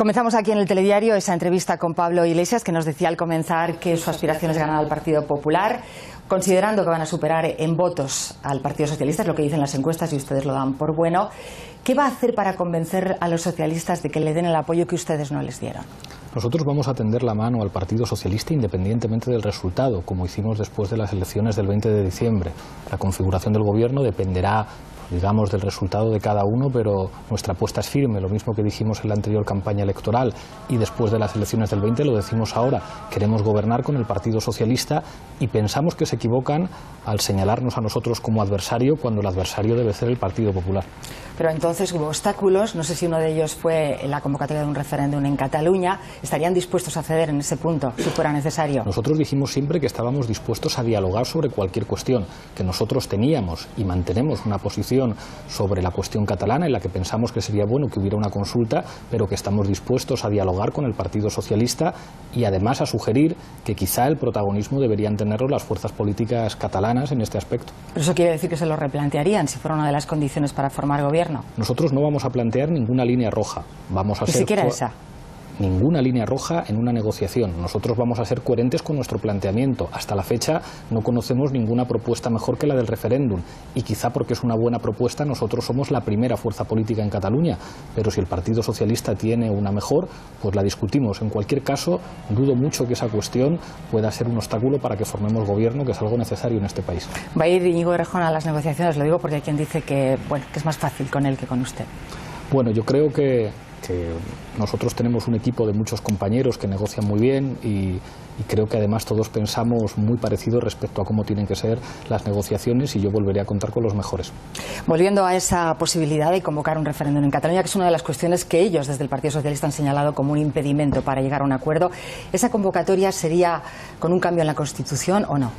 Comenzamos aquí en el Telediario esa entrevista con Pablo Iglesias, que nos decía al comenzar que su aspiración es ganar al Partido Popular, considerando que van a superar en votos al Partido Socialista, es lo que dicen las encuestas y ustedes lo dan por bueno. ¿Qué va a hacer para convencer a los socialistas de que le den el apoyo que ustedes no les dieron? Nosotros vamos a tender la mano al Partido Socialista independientemente del resultado, como hicimos después de las elecciones del 20 de diciembre. La configuración del gobierno dependerá, digamos, del resultado de cada uno, pero nuestra apuesta es firme, lo mismo que dijimos en la anterior campaña electoral y después de las elecciones del 20 lo decimos ahora. Queremos gobernar con el Partido Socialista y pensamos que se equivocan al señalarnos a nosotros como adversario cuando el adversario debe ser el Partido Popular. Pero entonces hubo obstáculos, no sé si uno de ellos fue la convocatoria de un referéndum en Cataluña. ¿Estarían dispuestos a ceder en ese punto, si fuera necesario? Nosotros dijimos siempre que estábamos dispuestos a dialogar sobre cualquier cuestión, que nosotros teníamos y mantenemos una posición sobre la cuestión catalana en la que pensamos que sería bueno que hubiera una consulta, pero que estamos dispuestos a dialogar con el Partido Socialista y además a sugerir que quizá el protagonismo deberían tenerlo las fuerzas políticas catalanas en este aspecto. ¿Pero eso quiere decir que se lo replantearían si fuera una de las condiciones para formar gobierno? Nosotros no vamos a plantear ninguna línea roja. Vamos a ¿Ni siquiera esa? Ninguna línea roja en una negociación. Nosotros vamos a ser coherentes con nuestro planteamiento. Hasta la fecha no conocemos ninguna propuesta mejor que la del referéndum y quizá porque es una buena propuesta nosotros somos la primera fuerza política en Cataluña, pero si el Partido Socialista tiene una mejor, pues la discutimos. En cualquier caso, dudo mucho que esa cuestión pueda ser un obstáculo para que formemos gobierno, que es algo necesario en este país. ¿Va a ir Íñigo Errejón a las negociaciones? Lo digo porque hay quien dice que es más fácil con él que con usted. Bueno, yo creo que nosotros tenemos un equipo de muchos compañeros que negocian muy bien y creo que además todos pensamos muy parecido respecto a cómo tienen que ser las negociaciones y yo volveré a contar con los mejores. Volviendo a esa posibilidad de convocar un referéndum en Cataluña, que es una de las cuestiones que ellos desde el Partido Socialista han señalado como un impedimento para llegar a un acuerdo, ¿esa convocatoria sería con un cambio en la Constitución o no?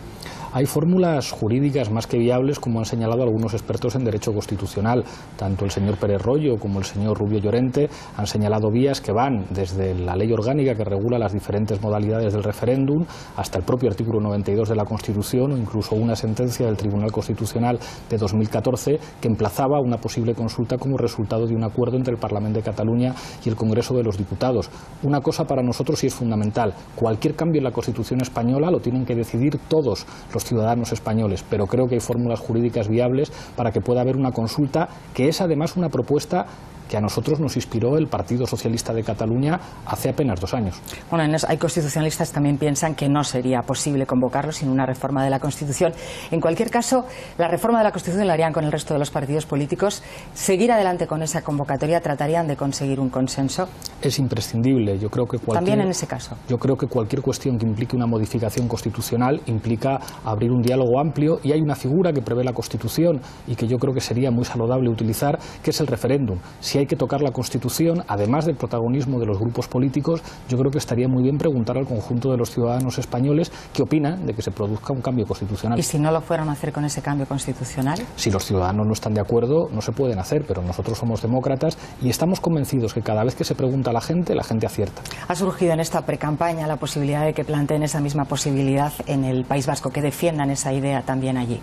Hay fórmulas jurídicas más que viables, como han señalado algunos expertos en derecho constitucional. Tanto el señor Pérez Royo como el señor Rubio Llorente han señalado vías que van desde la ley orgánica que regula las diferentes modalidades del referéndum hasta el propio artículo 92 de la Constitución o incluso una sentencia del Tribunal Constitucional de 2014 que emplazaba una posible consulta como resultado de un acuerdo entre el Parlamento de Cataluña y el Congreso de los Diputados. Una cosa para nosotros sí es fundamental. Cualquier cambio en la Constitución española lo tienen que decidir todos los ciudadanos españoles, pero creo que hay fórmulas jurídicas viables para que pueda haber una consulta, que es además una propuesta que a nosotros nos inspiró el Partido Socialista de Cataluña hace apenas 2 años. Bueno, hay constitucionalistas que también piensan que no sería posible convocarlo sin una reforma de la Constitución. En cualquier caso, la reforma de la Constitución la harían con el resto de los partidos políticos. ¿Seguir adelante con esa convocatoria? ¿Tratarían de conseguir un consenso? Es imprescindible. Yo creo que también en ese caso. Yo creo que cualquier cuestión que implique una modificación constitucional implica abrir un diálogo amplio y hay una figura que prevé la Constitución y que yo creo que sería muy saludable utilizar, que es el referéndum. Si hay que tocar la Constitución, además del protagonismo de los grupos políticos, yo creo que estaría muy bien preguntar al conjunto de los ciudadanos españoles qué opinan de que se produzca un cambio constitucional. ¿Y si no lo fueran a hacer con ese cambio constitucional? Si los ciudadanos no están de acuerdo, no se pueden hacer, pero nosotros somos demócratas y estamos convencidos que cada vez que se pregunta a la gente acierta. Ha surgido en esta precampaña la posibilidad de que planteen esa misma posibilidad en el País Vasco, que defiendan esa idea también allí.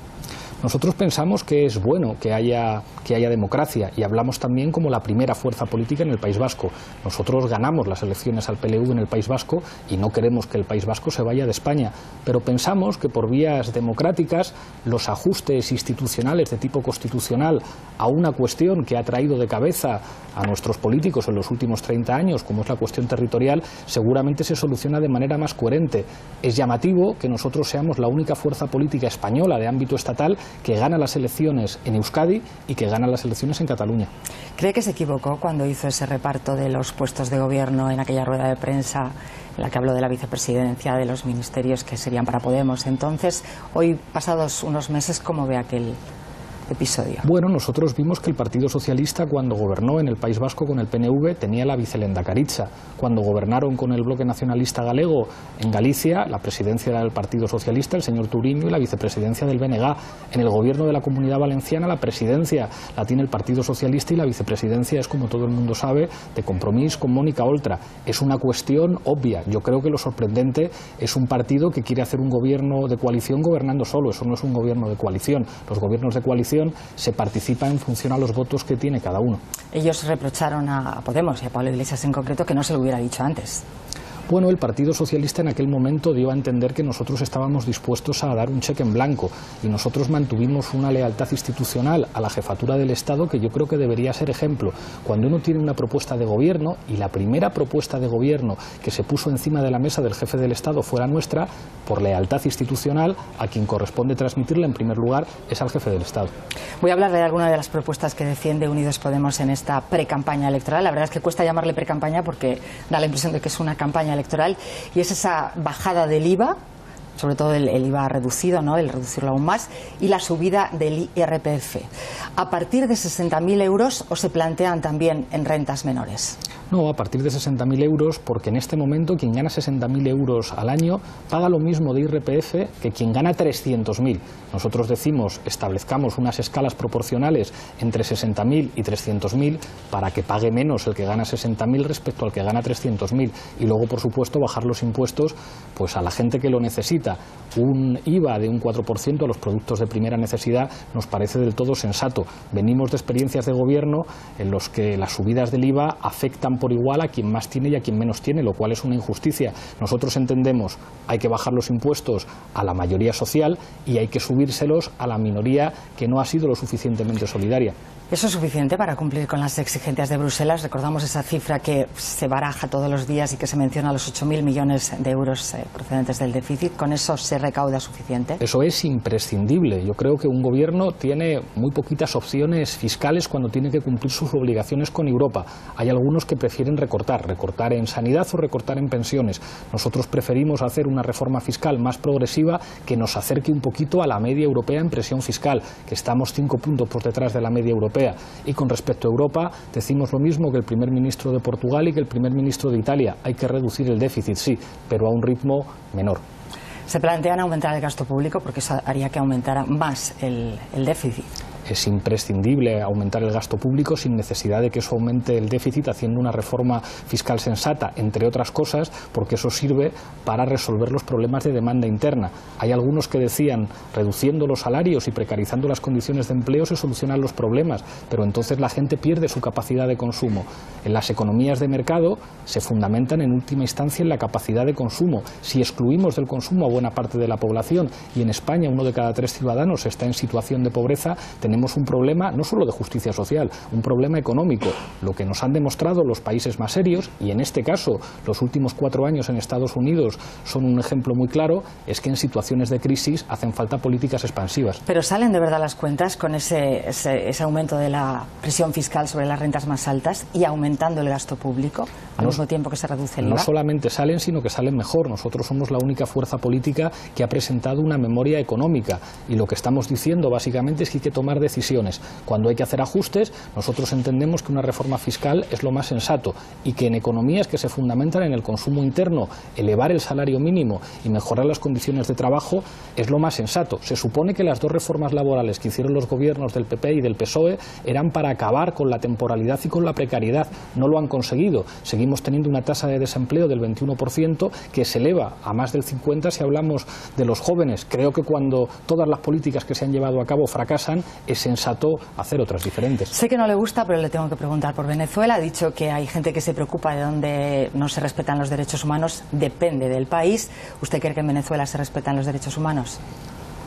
Nosotros pensamos que es bueno que haya democracia y hablamos también como la primera fuerza política en el País Vasco. Nosotros ganamos las elecciones al PLV en el País Vasco y no queremos que el País Vasco se vaya de España, pero pensamos que por vías democráticas los ajustes institucionales de tipo constitucional a una cuestión que ha traído de cabeza a nuestros políticos en los últimos 30 años, como es la cuestión territorial, seguramente se soluciona de manera más coherente. Es llamativo que nosotros seamos la única fuerza política española de ámbito estatal que gana las elecciones en Euskadi y que gana las elecciones en Cataluña. ¿Cree que se equivocó cuando hizo ese reparto de los puestos de gobierno en aquella rueda de prensa en la que habló de la vicepresidencia, de los ministerios que serían para Podemos? Entonces, hoy, pasados unos meses, ¿cómo ve aquel episodio? Bueno, nosotros vimos que el Partido Socialista, cuando gobernó en el País Vasco con el PNV, tenía la vicelendakaritza. Cuando gobernaron con el Bloque Nacionalista Galego en Galicia, la presidencia era del Partido Socialista, el señor Turiño, y la vicepresidencia del BNG. En el gobierno de la Comunidad Valenciana, la presidencia la tiene el Partido Socialista y la vicepresidencia es, como todo el mundo sabe, de Compromís con Mónica Oltra. Es una cuestión obvia. Yo creo que lo sorprendente es un partido que quiere hacer un gobierno de coalición gobernando solo. Eso no es un gobierno de coalición. Los gobiernos de coalición votación se participa en función a los votos que tiene cada uno. Ellos reprocharon a Podemos y a Pablo Iglesias en concreto que no se lo hubiera dicho antes. Bueno, el Partido Socialista en aquel momento dio a entender que nosotros estábamos dispuestos a dar un cheque en blanco y nosotros mantuvimos una lealtad institucional a la jefatura del Estado que yo creo que debería ser ejemplo. Cuando uno tiene una propuesta de gobierno y la primera propuesta de gobierno que se puso encima de la mesa del jefe del Estado fuera nuestra, por lealtad institucional, a quien corresponde transmitirla en primer lugar es al jefe del Estado. Voy a hablar de alguna de las propuestas que defiende Unidos Podemos en esta precampaña electoral. La verdad es que cuesta llamarle precampaña porque da la impresión de que es una campaña electoral, y es esa bajada del IVA, sobre todo el IVA reducido, ¿no?, el reducirlo aún más, y la subida del IRPF. ¿A partir de 60.000 euros o se plantean también en rentas menores? No, a partir de 60.000 euros, porque en este momento quien gana 60.000 euros al año paga lo mismo de IRPF que quien gana 300.000. Nosotros decimos, establezcamos unas escalas proporcionales entre 60.000 y 300.000 para que pague menos el que gana 60.000 respecto al que gana 300.000. Y luego, por supuesto, bajar los impuestos pues a la gente que lo necesita. Un IVA de un 4% a los productos de primera necesidad nos parece del todo sensato. Venimos de experiencias de gobierno en los que las subidas del IVA afectan por igual a quien más tiene y a quien menos tiene, lo cual es una injusticia. Nosotros entendemos hay que bajar los impuestos a la mayoría social y hay que subírselos a la minoría que no ha sido lo suficientemente solidaria. ¿Eso es suficiente para cumplir con las exigencias de Bruselas? Recordamos esa cifra que se baraja todos los días y que se menciona, los 8.000 millones de euros procedentes del déficit. ¿Con eso se recauda suficiente? Eso es imprescindible. Yo creo que un gobierno tiene muy poquitas opciones fiscales cuando tiene que cumplir sus obligaciones con Europa. Hay algunos que prefieren recortar en sanidad o recortar en pensiones. Nosotros preferimos hacer una reforma fiscal más progresiva que nos acerque un poquito a la media europea en presión fiscal, que estamos 5 puntos por detrás de la media europea. Y con respecto a Europa, decimos lo mismo que el primer ministro de Portugal y que el primer ministro de Italia. Hay que reducir el déficit, sí, pero a un ritmo menor. ¿Se plantean aumentar el gasto público? Porque eso haría que aumentara más el déficit. Es imprescindible aumentar el gasto público sin necesidad de que eso aumente el déficit, haciendo una reforma fiscal sensata, entre otras cosas, porque eso sirve para resolver los problemas de demanda interna. Hay algunos que decían, reduciendo los salarios y precarizando las condiciones de empleo se solucionan los problemas, pero entonces la gente pierde su capacidad de consumo. En las economías de mercado se fundamentan en última instancia en la capacidad de consumo. Si excluimos del consumo a buena parte de la población, y en España 1 de cada 3 ciudadanos está en situación de pobreza, tenemos un problema no solo de justicia social, un problema económico. Lo que nos han demostrado los países más serios, y en este caso los últimos 4 años en Estados Unidos son un ejemplo muy claro, es que en situaciones de crisis hacen falta políticas expansivas. ¿Pero salen de verdad las cuentas con ese aumento de la presión fiscal sobre las rentas más altas y aumentando el gasto público al mismo tiempo que se reduce el IVA? No solamente salen, sino que salen mejor. Nosotros somos la única fuerza política que ha presentado una memoria económica, y lo que estamos diciendo básicamente es que hay que tomar decisiones. Cuando hay que hacer ajustes, nosotros entendemos que una reforma fiscal es lo más sensato, y que en economías que se fundamentan en el consumo interno, elevar el salario mínimo y mejorar las condiciones de trabajo es lo más sensato. Se supone que las 2 reformas laborales que hicieron los gobiernos del PP y del PSOE eran para acabar con la temporalidad y con la precariedad. No lo han conseguido. Seguimos teniendo una tasa de desempleo del 21% que se eleva a más del 50% si hablamos de los jóvenes. Creo que cuando todas las políticas que se han llevado a cabo fracasan, es sensato hacer otras diferentes. Sé que no le gusta, pero le tengo que preguntar por Venezuela. Ha dicho que hay gente que se preocupa de dónde no se respetan los derechos humanos. Depende del país. ¿Usted cree que en Venezuela se respetan los derechos humanos?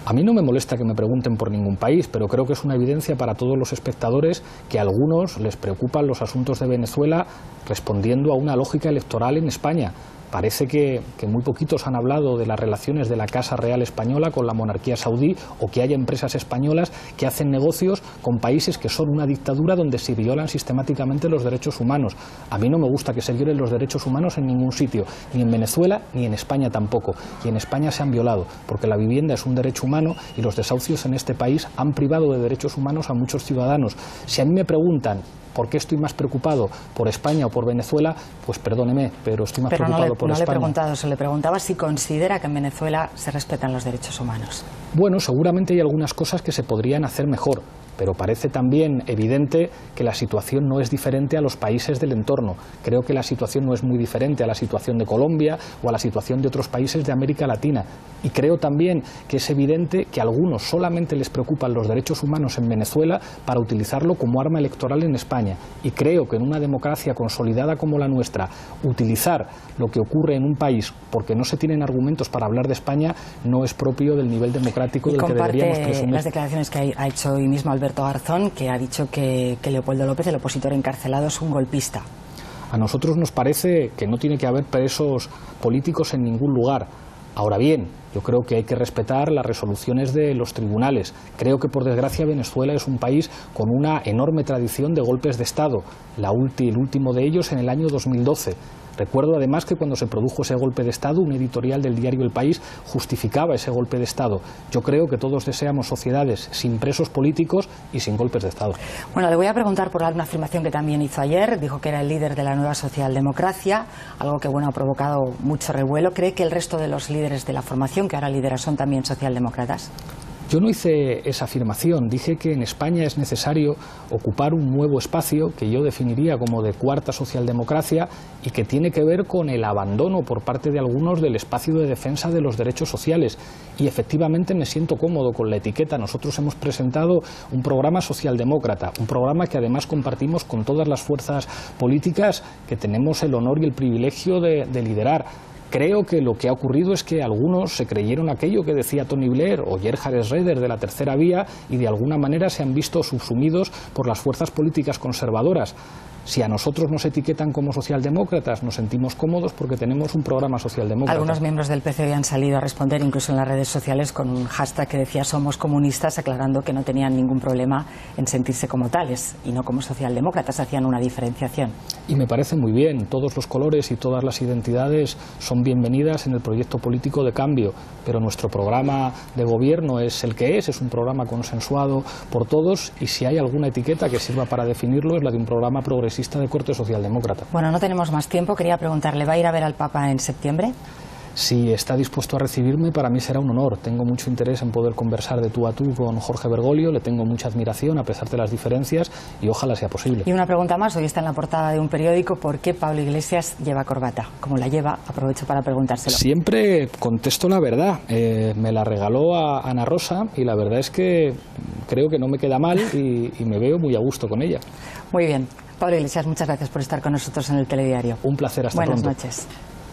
A mí no me molesta que me pregunten por ningún país, pero creo que es una evidencia para todos los espectadores que a algunos les preocupan los asuntos de Venezuela respondiendo a una lógica electoral en España. Parece que muy poquitos han hablado de las relaciones de la Casa Real Española con la monarquía saudí, o que haya empresas españolas que hacen negocios con países que son una dictadura donde se violan sistemáticamente los derechos humanos. A mí no me gusta que se violen los derechos humanos en ningún sitio, ni en Venezuela ni en España tampoco. Y en España se han violado, porque la vivienda es un derecho humano y los desahucios en este país han privado de derechos humanos a muchos ciudadanos. Si a mí me preguntan ¿por qué estoy más preocupado? ¿Por España o por Venezuela? Pues perdóneme, pero estoy más preocupado por España. No le he preguntado eso, le preguntaba si considera que en Venezuela se respetan los derechos humanos. Bueno, seguramente hay algunas cosas que se podrían hacer mejor, pero parece también evidente que la situación no es diferente a los países del entorno. Creo que la situación no es muy diferente a la situación de Colombia o a la situación de otros países de América Latina. Y creo también que es evidente que a algunos solamente les preocupan los derechos humanos en Venezuela para utilizarlo como arma electoral en España. Y creo que en una democracia consolidada como la nuestra, utilizar lo que ocurre en un país porque no se tienen argumentos para hablar de España no es propio del nivel democrático del que deberíamos presumir. Las declaraciones que ha hecho hoy mismo Alberto Garzón, que ha dicho que Leopoldo López, el opositor encarcelado, es un golpista. A nosotros nos parece que no tiene que haber presos políticos en ningún lugar. Ahora bien, yo creo que hay que respetar las resoluciones de los tribunales. Creo que, por desgracia, Venezuela es un país con una enorme tradición de golpes de Estado, el último de ellos en el año 2012. Recuerdo además que cuando se produjo ese golpe de Estado, un editorial del diario El País justificaba ese golpe de Estado. Yo creo que todos deseamos sociedades sin presos políticos y sin golpes de Estado. Bueno, le voy a preguntar por una afirmación que también hizo ayer. Dijo que era el líder de la nueva socialdemocracia, algo que ha provocado mucho revuelo. ¿Cree que el resto de los líderes de la formación que ahora lidera son también socialdemócratas? Yo no hice esa afirmación, dije que en España es necesario ocupar un nuevo espacio que yo definiría como de cuarta socialdemocracia y que tiene que ver con el abandono por parte de algunos del espacio de defensa de los derechos sociales. Y efectivamente me siento cómodo con la etiqueta. Nosotros hemos presentado un programa socialdemócrata, un programa que además compartimos con todas las fuerzas políticas que tenemos el honor y el privilegio de liderar. Creo que lo que ha ocurrido es que algunos se creyeron aquello que decía Tony Blair o Gerhard Schroeder de la tercera vía y de alguna manera se han visto subsumidos por las fuerzas políticas conservadoras. Si a nosotros nos etiquetan como socialdemócratas, nos sentimos cómodos porque tenemos un programa socialdemócrata. Algunos miembros del PCB han salido a responder, incluso en las redes sociales, con un hashtag que decía "somos comunistas", aclarando que no tenían ningún problema en sentirse como tales y no como socialdemócratas, hacían una diferenciación. Y me parece muy bien, todos los colores y todas las identidades son bienvenidas en el proyecto político de cambio, pero nuestro programa de gobierno es el que es un programa consensuado por todos y si hay alguna etiqueta que sirva para definirlo es la de un programa progresista de corte socialdemócrata. Bueno, no tenemos más tiempo. Quería preguntarle, ¿va a ir a ver al Papa en septiembre? Si está dispuesto a recibirme, para mí será un honor. Tengo mucho interés en poder conversar de tú a tú con Jorge Bergoglio, le tengo mucha admiración a pesar de las diferencias y ojalá sea posible. Y una pregunta más, hoy está en la portada de un periódico, ¿por qué Pablo Iglesias lleva corbata? Como la lleva, aprovecho para preguntárselo. Siempre contesto la verdad. Me la regaló a Ana Rosa y la verdad es que creo que no me queda mal y me veo muy a gusto con ella. Muy bien. Pablo Iglesias, muchas gracias por estar con nosotros en el Telediario. Un placer, hasta pronto. Buenas noches.